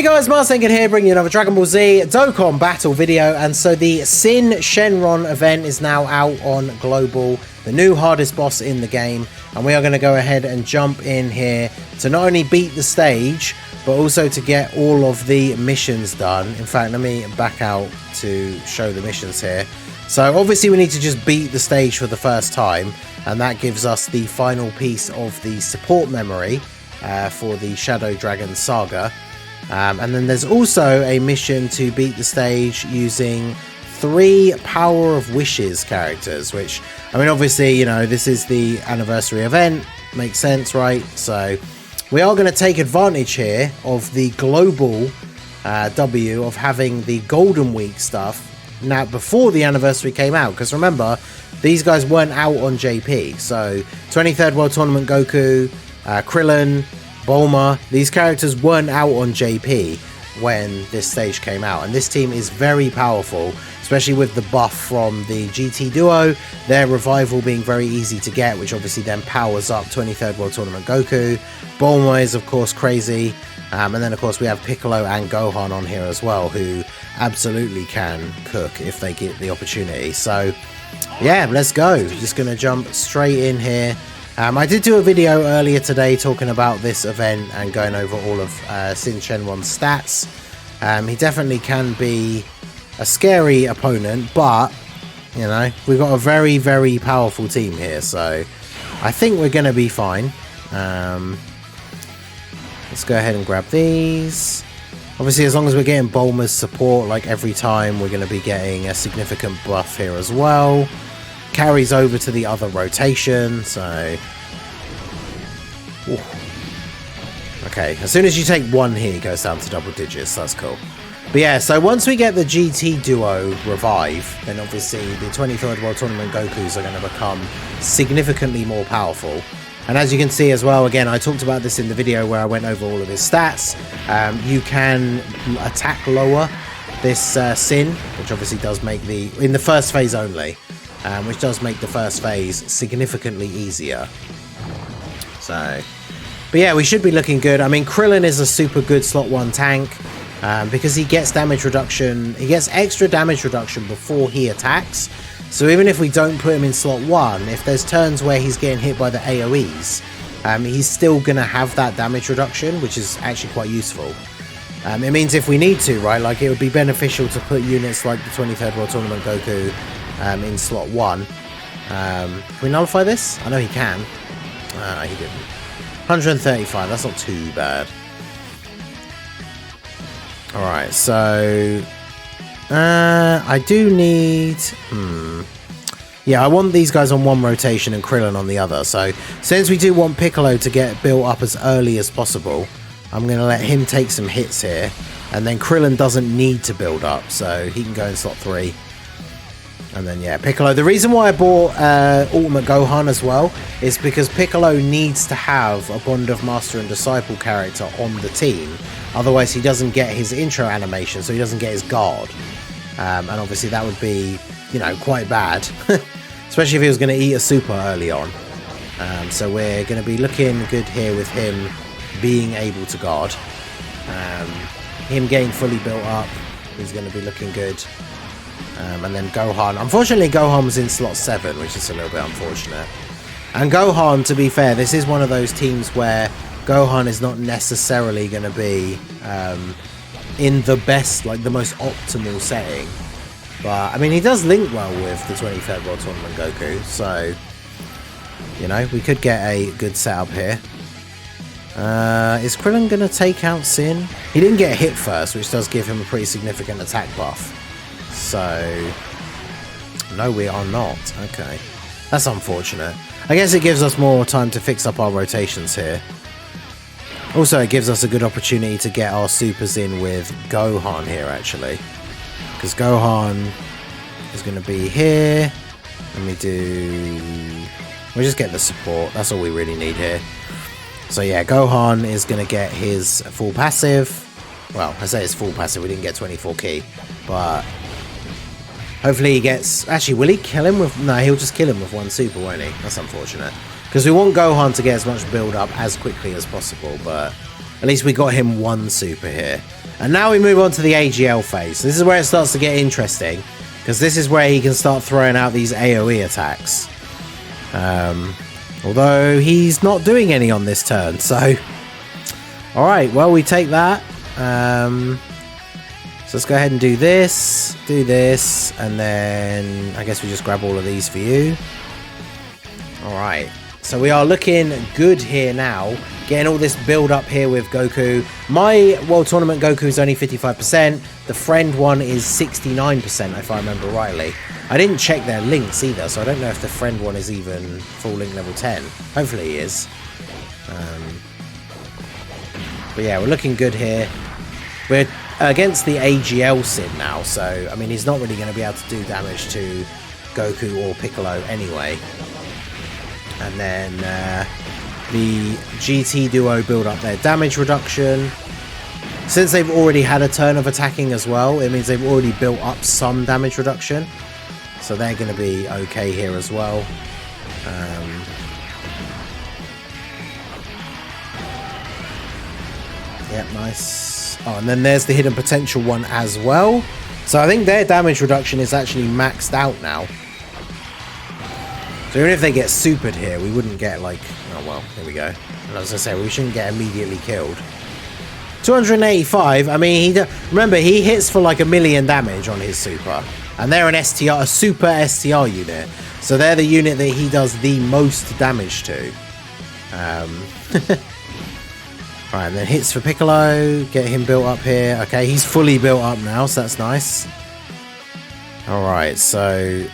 Hey guys, Marsenkin here, bringing you another Dragon Ball Z Dokkan battle video. And so the SYN Shenron event is now out on Global, the new hardest boss in the game. And we are going to go ahead and jump in here to not only beat the stage, but also to get all of the missions done. In fact, let me back out to show the missions here. So obviously we need to just beat the stage for the first time. And that gives us the final piece of the support memory for the Shadow Dragon Saga. And then there's also a mission to beat the stage using 3 Power of Wishes characters, which, I mean, obviously, you know, this is the anniversary event, makes sense, right? So we are going to take advantage here of the global W of having the Golden Week stuff now before the anniversary came out, because remember, these guys weren't out on JP. So 23rd World Tournament Goku, Krillin, Bulma, these characters weren't out on JP when this stage came out, and this team is very powerful, especially with the buff from the GT duo, their revival being very easy to get, which obviously then powers up 23rd World Tournament Goku. Bulma is of course crazy, and then of course we have Piccolo and Gohan on here as well, who absolutely can cook if they get the opportunity. So yeah, let's go. Just gonna jump straight in here. I did do a video earlier today talking about this event and going over all of SYN Shenron's stats. He definitely can be a scary opponent, but, you know, we've got a very, very powerful team here, so I think we're going to be fine. Let's go ahead and grab these. Obviously, as long as we're getting Bulma's support, like every time, we're going to be getting a significant buff here as well. Carries over to the other rotation, so ooh. Okay, as soon as you take 1 here, it goes down to double digits. That's cool. But yeah, so once we get the GT duo revive, then obviously the 23rd World Tournament Gokus are going to become significantly more powerful. And as you can see as well, again, I talked about this in the video where I went over all of his stats. You can attack lower this SYN, which obviously does make in the first phase only. Which does make the first phase significantly easier. So, but yeah, we should be looking good. I mean, Krillin is a super good slot 1 tank because he gets damage reduction. He gets extra damage reduction before he attacks. So even if we don't put him in slot 1, if there's turns where he's getting hit by the AoEs, he's still going to have that damage reduction, which is actually quite useful. It means if we need to, right, like it would be beneficial to put units like the 23rd World Tournament Goku in slot 1. Can we nullify this? I know he can. He didn't. 135, that's not too bad. Alright, so I do need yeah, I want these guys on 1 rotation and Krillin on the other. So since we do want Piccolo to get built up as early as possible, I'm going to let him take some hits here, and then Krillin doesn't need to build up, so he can go in slot 3. And then, yeah, Piccolo. The reason why I bought Ultimate Gohan as well is because Piccolo needs to have a Bond of Master and Disciple character on the team. Otherwise, he doesn't get his intro animation, so he doesn't get his guard. And obviously, that would be, you know, quite bad. Especially if he was going to eat a super early on. So we're going to be looking good here with him being able to guard. Him getting fully built up, he's going to be looking good. And then Gohan. Unfortunately, Gohan was in slot 7, which is a little bit unfortunate. And Gohan, to be fair, this is one of those teams where Gohan is not necessarily going to be in the best, like the most optimal setting. But, I mean, he does link well with the 23rd World Tournament Goku. So, you know, we could get a good setup here. Is Krillin going to take out SYN? He didn't get hit first, which does give him a pretty significant attack buff. So, no, we are not. Okay, that's unfortunate. I guess it gives us more time to fix up our rotations here. Also, it gives us a good opportunity to get our supers in with Gohan here, actually. Because Gohan is going to be here. We'll just get the support. That's all we really need here. So yeah, Gohan is going to get his full passive. Well, I say his full passive. We didn't get 24 key. But hopefully he gets... Actually, will he kill him with... No, he'll just kill him with 1 super, won't he? That's unfortunate. Because we want Gohan to get as much build up as quickly as possible, but at least we got him one super here. And now we move on to the AGL phase. This is where it starts to get interesting, because this is where he can start throwing out these AoE attacks. Although he's not doing any on this turn, so... Alright, well, we take that. So let's go ahead and do this, and then I guess we just grab all of these for you. Alright, so we are looking good here now. Getting all this build up here with Goku. My World Tournament Goku is only 55%. The friend one is 69%, if I remember rightly. I didn't check their links either, so I don't know if the friend one is even full link level 10. Hopefully he is. But yeah, we're looking good here. We're against the AGL SYN now, so I mean he's not really going to be able to do damage to Goku or Piccolo anyway. And then the GT duo build up their damage reduction. Since they've already had a turn of attacking as well, it means they've already built up some damage reduction, so they're going to be okay here as well. Yep, nice. Oh, and then there's the hidden potential one as well. So I think their damage reduction is actually maxed out now. So even if they get supered here, we wouldn't get like... Oh, well, here we go. And as I say, we shouldn't get immediately killed. 285, I mean, remember, he hits for like 1,000,000 damage on his super. And they're an STR, a super STR unit. So they're the unit that he does the most damage to. Right, and then hits for Piccolo, get him built up here. Okay, he's fully built up now, so that's nice. Alright, so...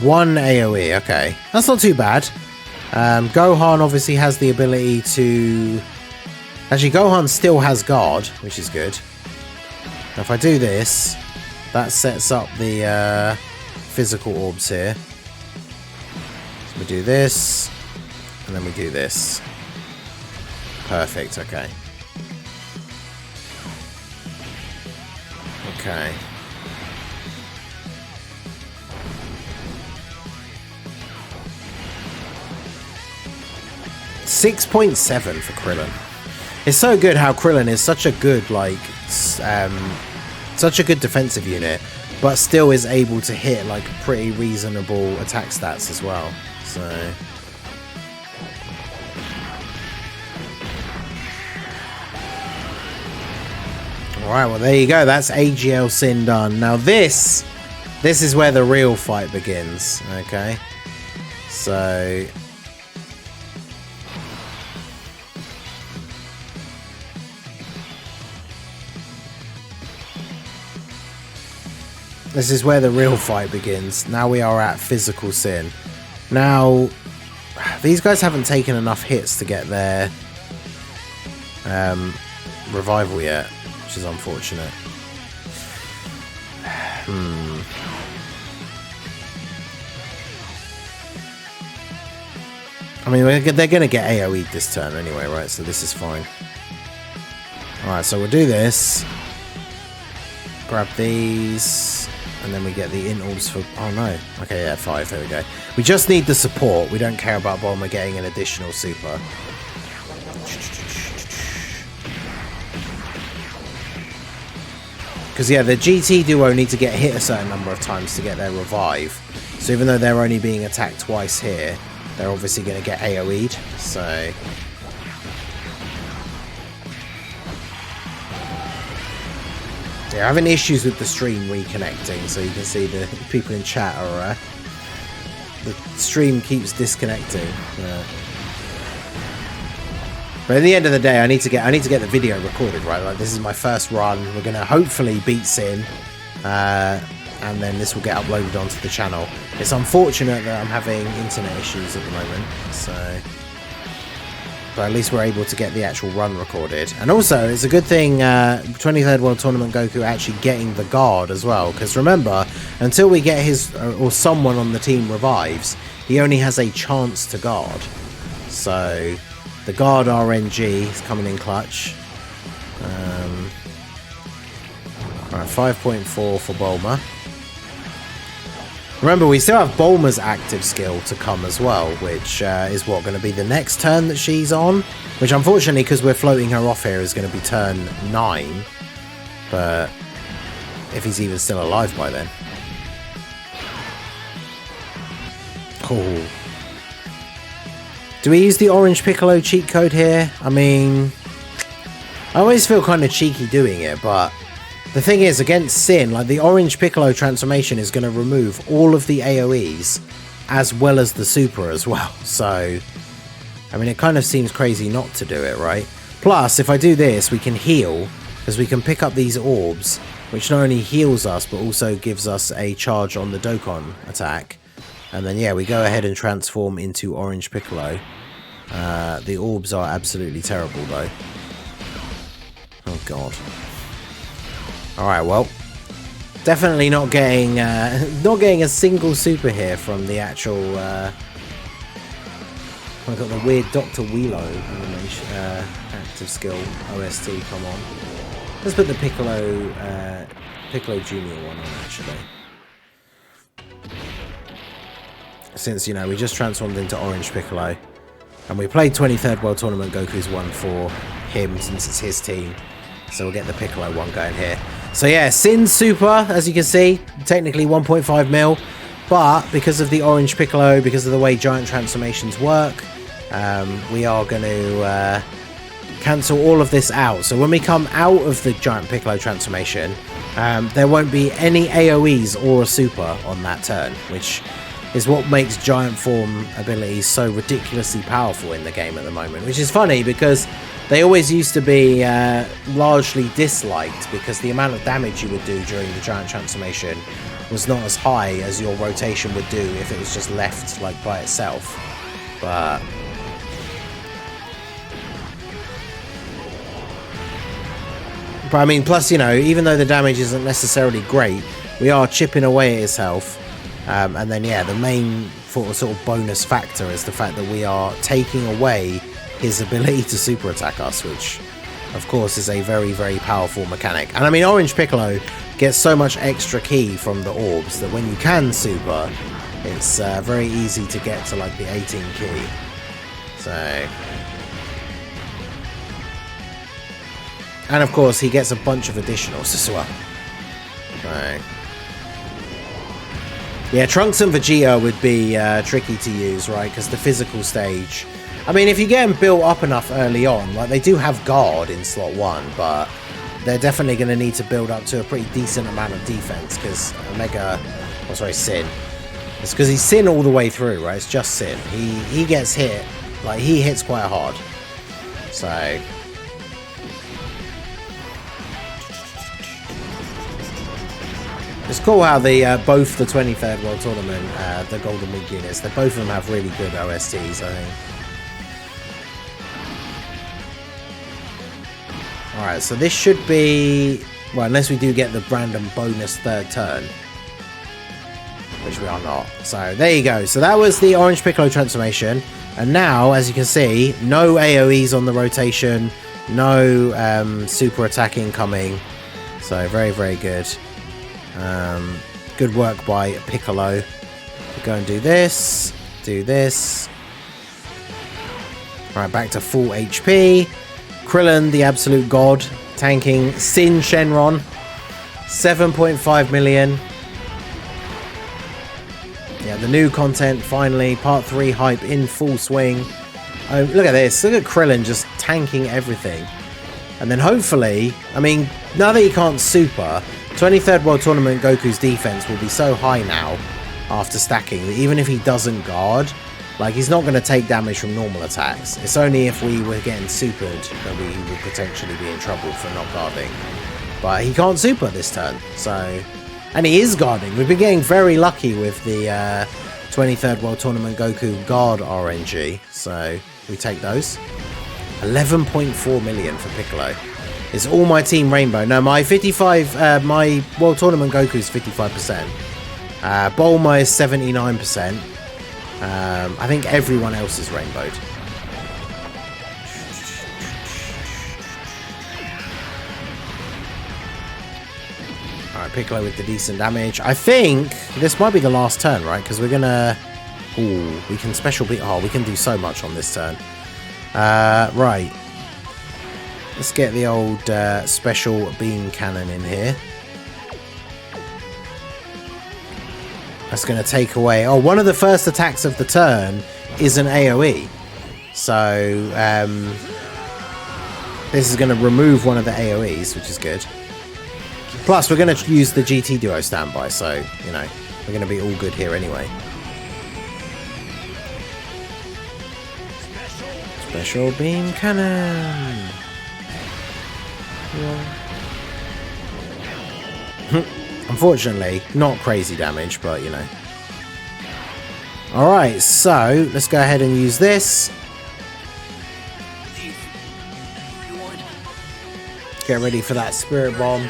1 AoE, okay. That's not too bad. Gohan obviously has the ability to... Actually, Gohan still has guard, which is good. Now, if I do this, that sets up the physical orbs here. So we do this, and then we do this. Perfect, okay. Okay. .7 for Krillin. It's so good how Krillin is such a good, like, such a good defensive unit, but still is able to hit, like, pretty reasonable attack stats as well. So... Alright, well there you go, that's AGL SYN done. Now this is where the real fight begins, okay? So... This is where the real fight begins. Now we are at physical SYN. Now, these guys haven't taken enough hits to get their revival yet, which is unfortunate. I mean, they're going to get AoE'd this turn anyway, right? So this is fine. Alright, so we'll do this. Grab these. And then we get the int-orbs for... Oh, no. Okay, yeah, 5. There we go. We just need the support. We don't care about Bulma getting an additional super. Because, yeah, the GT duo need to get hit a certain number of times to get their revive. So even though they're only being attacked twice here, they're obviously going to get AoE'd. So... Yeah, I'm having issues with the stream reconnecting, so you can see the people in chat are... the stream keeps disconnecting. But at the end of the day, I need to get the video recorded, right? Like, this is my first run. We're going to hopefully beat SYN, and then this will get uploaded onto the channel. It's unfortunate that I'm having internet issues at the moment, so... But at least we're able to get the actual run recorded. And also, it's a good thing 23rd World Tournament Goku actually getting the guard as well. Because remember, until we get his or someone on the team revives, he only has a chance to guard. So, the guard RNG is coming in clutch. Alright, 5.4 for Bulma. Remember, we still have Bulma's active skill to come as well, which is what, going to be the next turn that she's on? Which, unfortunately, because we're floating her off here, is going to be turn 9. But if he's even still alive by then. Oh. Do we use the orange Piccolo cheat code here? I mean, I always feel kind of cheeky doing it, but the thing is, against Sin, like the orange Piccolo transformation is going to remove all of the AoEs as well as the super as well. So, I mean, it kind of seems crazy not to do it, right? Plus, if I do this, we can heal, because we can pick up these orbs, which not only heals us, but also gives us a charge on the Dokkan attack. And then, yeah, we go ahead and transform into Orange Piccolo. The orbs are absolutely terrible, though. Oh, God. Alright, well. Definitely not getting a single super here from the actual... I've got the weird Dr. Wheelo animation, active skill, OST, come on. Let's put the Piccolo Junior one on, actually. Since, you know, we just transformed into Orange Piccolo. And we played 23rd World Tournament, Goku's one for him since it's his team. So we'll get the Piccolo one going here. So yeah, Sin Super, as you can see, technically 1.5 mil. But because of the Orange Piccolo, because of the way giant transformations work, we are going to cancel all of this out. So when we come out of the giant Piccolo transformation, there won't be any AoEs or a super on that turn, which is what makes giant form abilities so ridiculously powerful in the game at the moment. Which is funny because they always used to be largely disliked because the amount of damage you would do during the giant transformation was not as high as your rotation would do if it was just left like by itself. But I mean, plus, you know, even though the damage isn't necessarily great, we are chipping away at his health. And then, yeah, the main sort of bonus factor is the fact that we are taking away his ability to super attack us, which, of course, is a very, very powerful mechanic. And I mean, Orange Piccolo gets so much extra ki from the orbs that when you can super, it's very easy to get to, like, the 18 ki. So... And, of course, he gets a bunch of additionals as well. So... Yeah, Trunks and Vegeta would be tricky to use, right? Because the physical stage... I mean, if you get them built up enough early on, like, they do have guard in slot 1, but they're definitely going to need to build up to a pretty decent amount of defense, because Sin. It's because he's Sin all the way through, right? It's just Sin. He gets hit, like, he hits quite hard. So... It's cool how both the 23rd World Tournament, the Golden Week units, both of them have really good OSTs, I think. Alright, so this should be... Well, unless we do get the random bonus third turn. Which we are not. So, there you go. So that was the Orange Piccolo transformation. And now, as you can see, no AoEs on the rotation. No super attacking coming. So, very, very good. Good work by Piccolo. Go and do this. Do this. Right, back to full HP. Krillin, the absolute god, tanking SYN Shenron. 7.5 million. Yeah, the new content finally. Part 3 hype in full swing. Oh, look at this. Look at Krillin just tanking everything. And then hopefully, I mean, now that he can't super, 23rd World Tournament Goku's defense will be so high now after stacking that even if he doesn't guard, like, he's not going to take damage from normal attacks. It's only if we were getting supered that we would potentially be in trouble for not guarding. But he can't super this turn, so... And he is guarding. We've been getting very lucky with the 23rd World Tournament Goku guard RNG, so we take those. 11.4 million for Piccolo. It's all my Team Rainbow. No, my 55, my World Tournament Goku is 55%. Bulma is 79%. I think everyone else is rainbowed. Alright, Piccolo with the decent damage. I think this might be the last turn, right? Because we're gonna... Ooh, we can special beat... Oh, we can do so much on this turn. Right. Let's get the old special beam cannon in here. That's going to take away... Oh, one of the first attacks of the turn is an AoE. So, this is going to remove one of the AoEs, which is good. Plus, we're going to use the GT Duo standby, so, you know, we're going to be all good here anyway. Special beam cannon. Unfortunately, not crazy damage, but, you know. Alright, so, let's go ahead and use this. Get ready for that Spirit Bomb.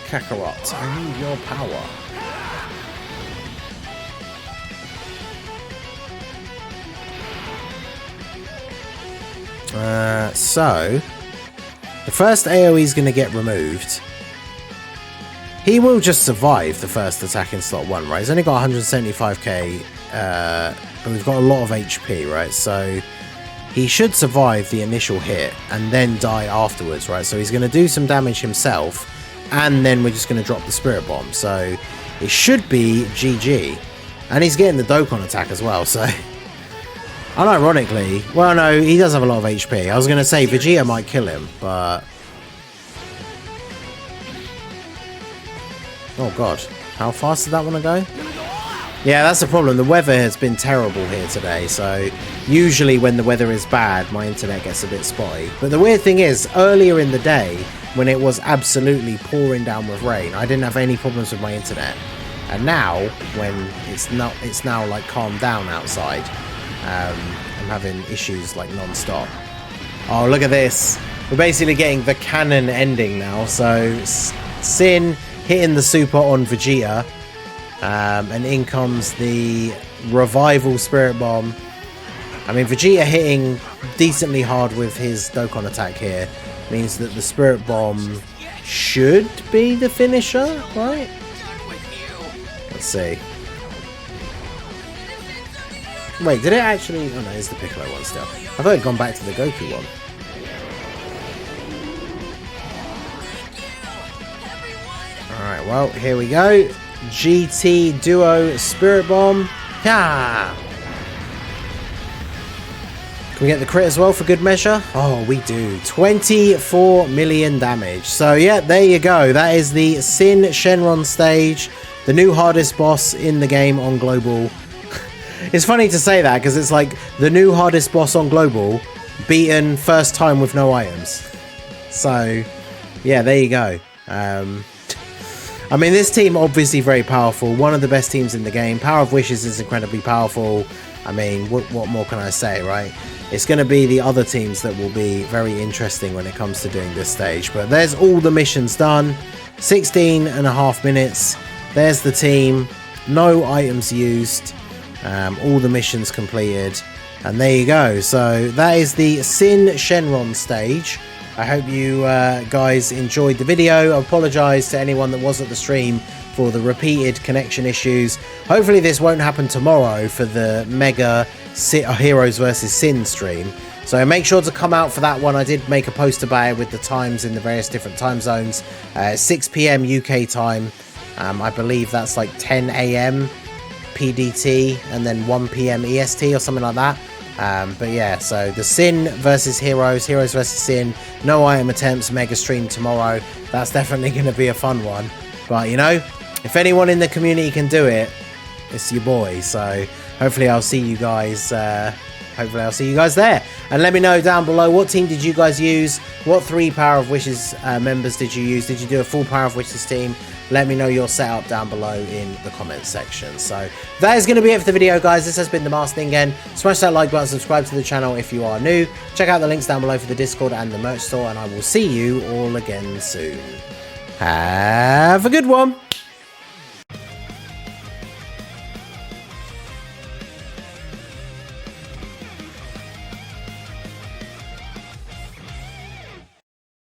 Kakarot, I need your power. So the first AoE is going to get removed. He will just survive the first attack in slot 1, right? He's only got 175k, but we've got a lot of HP, right? So he should survive the initial hit and then die afterwards, right? So he's going to do some damage himself, and then we're just going to drop the Spirit Bomb. So it should be GG. And he's getting the Dokkan attack as well, so... Unironically... Well, no, he does have a lot of HP. I was going to say Vegeta might kill him, but... Oh, God. How fast did that one go? Yeah, that's the problem. The weather has been terrible here today, so... Usually when the weather is bad, my internet gets a bit spotty. But the weird thing is, earlier in the day, when it was absolutely pouring down with rain, I didn't have any problems with my internet. And now, when it's now like calmed down outside, I'm having issues like non-stop. Oh, look at this. We're basically getting the canon ending now. So, SYN hitting the super on Vegeta. And in comes the revival Spirit Bomb. I mean, Vegeta hitting decently hard with his Dokkan attack here means that the Spirit Bomb should be the finisher, right? Let's see. Wait, did it actually... Oh no, it's the Piccolo one still. I thought it'd gone back to the Goku one. Alright, well, here we go. GT Duo Spirit Bomb. Yeah! Can we get the crit as well for good measure? Oh, we do. 24 million damage. So, yeah, there you go. That is the SYN Shenron stage. The new hardest boss in the game on Global. It's funny to say that because it's like the new hardest boss on Global beaten first time with no items. So, yeah, there you go. I mean, this team obviously very powerful. One of the best teams in the game. Power of Wishes is incredibly powerful. I mean, what more can I say, right? It's going to be the other teams that will be very interesting when it comes to doing this stage. But there's all the missions done. 16.5 minutes. There's the team. No items used. All the missions completed. And there you go. So that is the SYN Shenron stage. I hope you guys enjoyed the video. I apologise to anyone that was at the stream for the repeated connection issues. Hopefully this won't happen tomorrow for the Mega Heroes vs SYN stream. So make sure to come out for that one. I did make a post about it with the times in the various different time zones. 6 PM UK time. I believe that's like 10 AM PDT and then 1 PM EST or something like that. But yeah, so the SYN versus Heroes versus SYN, no item attempts, mega stream tomorrow. That's definitely going to be a fun one. But you know, if anyone in the community can do it, it's your boy. So hopefully I'll see you guys. Hopefully I'll see you guys there. And let me know down below, what team did you guys use? What 3 Power of Wishes members did you use? Did you do a full Power of Wishes team? Let me know your setup down below in the comments section. So that is going to be it for the video, guys. This has been the Masked Ningen. Smash that like button, subscribe to the channel if you are new. Check out the links down below for the Discord and the merch store, and I will see you all again soon. Have a good one.